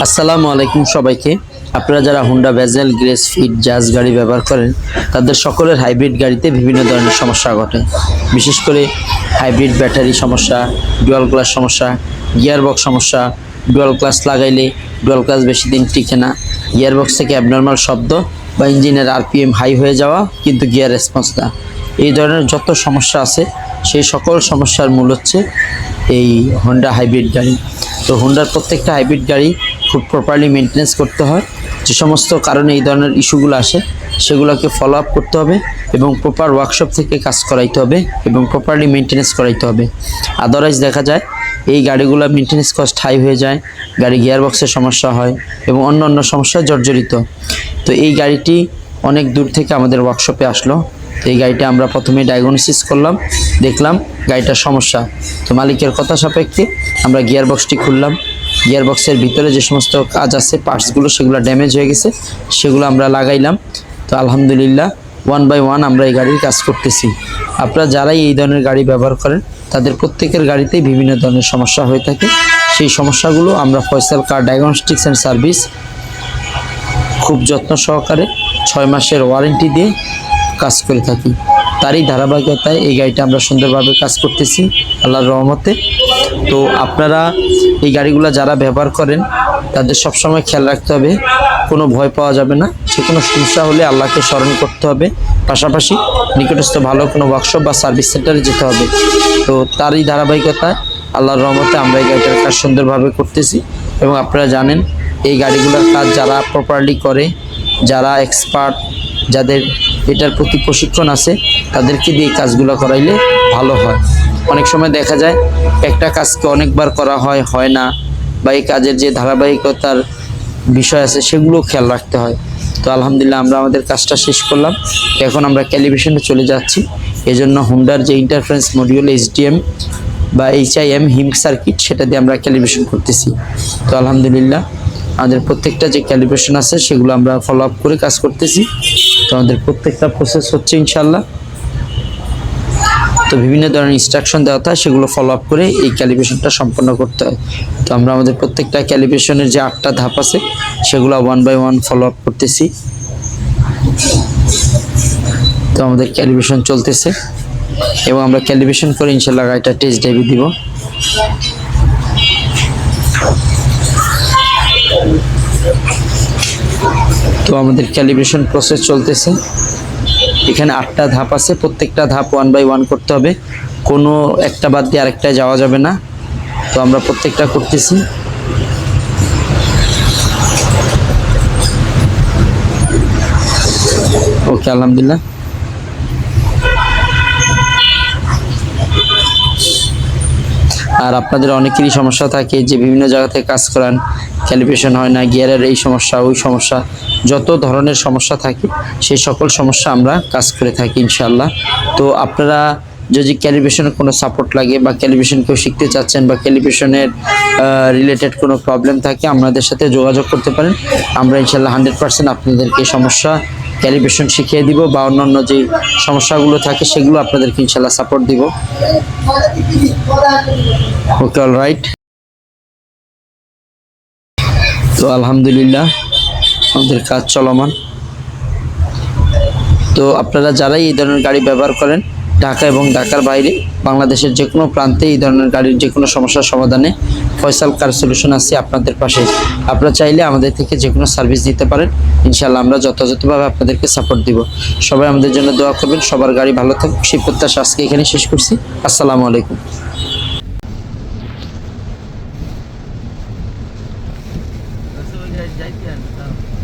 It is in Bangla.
আসসালামু আলাইকুম সবাইকে। আপনারা যারা হুন্ডা ভেজেল, গ্রেস, ফিট, জাজ গাড়ি ব্যবহার করেন তাদের সকলের হাইব্রিড গাড়িতে বিভিন্ন ধরনের সমস্যা ঘটে। বিশেষ করে হাইব্রিড ব্যাটারি সমস্যা, ডুয়াল ক্লাস সমস্যা, গিয়ারবক্স সমস্যা। ডুয়াল ক্লাস লাগাইলে ডুয়াল ক্লাস বেশি দিন টিকে না, গিয়ারবক্স থেকে অ্যাবনর্মাল শব্দ বা ইঞ্জিনের আরপিএম হাই হয়ে যাওয়া কিন্তু গিয়ার রেসপন্স না। এই ধরনের যত সমস্যা আছে সেই সকল সমস্যার মূল হচ্ছে এই হোন্ডা হাইব্রিড গাড়ি। তো হোন্ডার প্রত্যেকটা হাইব্রিড গাড়ি খুব প্রপারলি মেনটেন্যান্স করতে হয়। যে সমস্ত কারণে এই ধরনের ইস্যুগুলো আসে সেগুলোকে ফলো আপ করতে হবে এবং প্রপার ওয়ার্কশপ থেকে কাজ করাইতে হবে এবং প্রপারলি মেনটেন্যান্স করাইতে হবে। আদারওয়াইজ দেখা যায় এই গাড়িগুলো মেনটেন্যান্স কস্ট হাই হয়ে যায়, গাড়ি গিয়ারবক্সের সমস্যা হয় এবং অন্য অন্য সমস্যায় জর্জরিত। তো এই গাড়িটি অনেক দূর থেকে আমাদের ওয়ার্কশপে আসলো। তো এই গাড়িটা আমরা প্রথমে ডায়াগনোসিস করলাম, দেখলাম গাড়িটার সমস্যা। তো মালিকের কথা সাপেক্ষে আমরা গিয়ারবক্সটি খুললাম। গিয়ারবক্সের ভিতরে যে সমস্ত কাজ আছে পার্টসগুলো সেগুলো ড্যামেজ হয়ে গেছে, সেগুলো আমরা লাগাইলাম। তো আলহামদুলিল্লাহ 1 বাই 1 আমরা এই গাড়ির কাজ করতেছি। আপনারা যারাই এই ধরনের গাড়ি ব্যবহার করেন তাদের প্রত্যেকের গাড়িতেই বিভিন্ন ধরনের সমস্যা হয়ে থাকে। সেই সমস্যাগুলো আমরা ফয়সাল কার ডায়াগনস্টিক্স অ্যান্ড সার্ভিস খুব যত্ন সহকারে 6 মাসের ওয়ারেন্টি দিয়ে কাজ করে থাকি। তারই ধারাবাহিকতায় এই গাড়িটা আমরা সুন্দরভাবে কাজ করতেছি আল্লাহর রহমতে। তো আপনারা এই গাড়িগুলো যারা ব্যবহার করেন তাদের সবসময় খেয়াল রাখতে হবে, কোনো ভয় পাওয়া যাবে না। যে কোনো সমস্যা হলে আল্লাহকে স্মরণ করতে হবে, পাশাপাশি নিকটস্থ ভালো কোনো ওয়ার্কশপ বা সার্ভিস সেন্টারে যেতে হবে। তো তারই ধারাবাহিকতায় আল্লাহর রহমতে আমরা এই গাড়িটার কাজ সুন্দরভাবে করতেছি। এবং আপনারা জানেন এই গাড়িগুলোর কাজ যারা প্রপারলি করে, যারা এক্সপার্ট, যাদের এটার প্রতি প্রশিক্ষণ আছে তাদেরকে দিয়ে কাজগুলো করাইলে ভালো হয়। অনেক সময় দেখা যায় একটা কাজকে অনেকবার করা হয় না, বা এই কাজের যে ধারাবাহিকতার বিষয় আছে সেগুলো খেয়াল রাখতে হয়। তো আলহামদুলিল্লাহ আমরা আমাদের কাজটা শেষ করলাম, এখন আমরা ক্যালিব্রেশনে চলে যাচ্ছি। এজন্য হুন্ডার যে ইন্টারফারেন্স মডিউল HDM বা HIM হিম সার্কিট সেটা দিয়ে আমরা ক্যালিব্রেশন করতেছি। তো আলহামদুলিল্লাহ আমাদের প্রত্যেকটা যে ক্যালিব্রেশন আছে সেগুলো আমরা ফলো আপ করে কাজ করতেছি। তো আমাদের প্রত্যেকটা প্রসেস হচ্ছে ইনশাল্লাহ। তো বিভিন্ন ধরনের ইনস্ট্রাকশন দেওয়া হয় সেগুলো ফলো আপ করে এই ক্যালিব্রেশনটা সম্পন্ন করতে হয়। তো আমরা আমাদের প্রত্যেকটা ক্যালিব্রেশনের যে 8টা ধাপ আছে সেগুলো 1 বাই 1 ফলো আপ করতেছি। তো আমাদের ক্যালিব্রেশন চলতেছে এবং আমরা ক্যালিব্রেশন করে ইনশাল্লাহ গাড়িটা টেস্ট ড্রাইভে দিব। তো আমাদের ক্যালিব্রেশন প্রসেস চলতেছে। এখানে 8টা ধাপ আছে, প্রত্যেকটা ধাপ 1 বাই 1 করতে হবে, কোনো একটা বাদ দিয়ে আরেকটায় যাওয়া যাবে না। তো আমরা প্রত্যেকটা করতেছি। ওকে আলহামদুলিল্লাহ। আর আপনাদের অনেকেরই সমস্যা থাকে যে বিভিন্ন জায়গা থেকে কাজ করান, ক্যালিব্রেশন হয় না, গিয়ারের এই সমস্যা ওই সমস্যা, যত ধরনের সমস্যা থাকে সেই সকল সমস্যা আমরা কাজ করে থাকি ইনশাআল্লাহ। তো আপনারা যদি ক্যালিব্রেশনের কোনো সাপোর্ট লাগে বা ক্যালিব্রেশন কেউ শিখতে চাচ্ছেন বা ক্যালিব্রেশনের রিলেটেড কোনো প্রবলেম থাকে আমাদের সাথে যোগাযোগ করতে পারেন। আমরা ইনশাআল্লাহ 100% আপনাদেরকে সমস্যা ক্যালিব্রেশন শিখিয়ে দিব বা অন্যান্য যে সমস্যাগুলো থাকে সেগুলো আপনাদেরকে ইনশাআল্লাহ সাপোর্ট দিব। ওকে, অল রাইট। তো আলহামদুলিল্লাহ আমাদের কাজ চলমান। তো আপনারা যারাই এই ধরনের গাড়ি ব্যবহার করেন ঢাকা এবং ঢাকার বাইরে বাংলাদেশের যে কোনো প্রান্তে এই ধরনের গাড়ির যে কোনো সমস্যার সমাধানে ফয়সাল কার সলিউশন আছে আপনাদের পাশে। আপনারা চাইলে আমাদের থেকে যে কোনো সার্ভিস দিতে পারেন, ইনশাআল্লাহ আমরা যথাযথভাবে আপনাদেরকে সাপোর্ট দিব। সবাই আমাদের জন্য দোয়া করবেন, সবার গাড়ি ভালো থাকুক সেই প্রত্যাশা আজকে এখানে শেষ করছি। আসসালামু আলাইকুম। Gusto mo guys, dyan yan.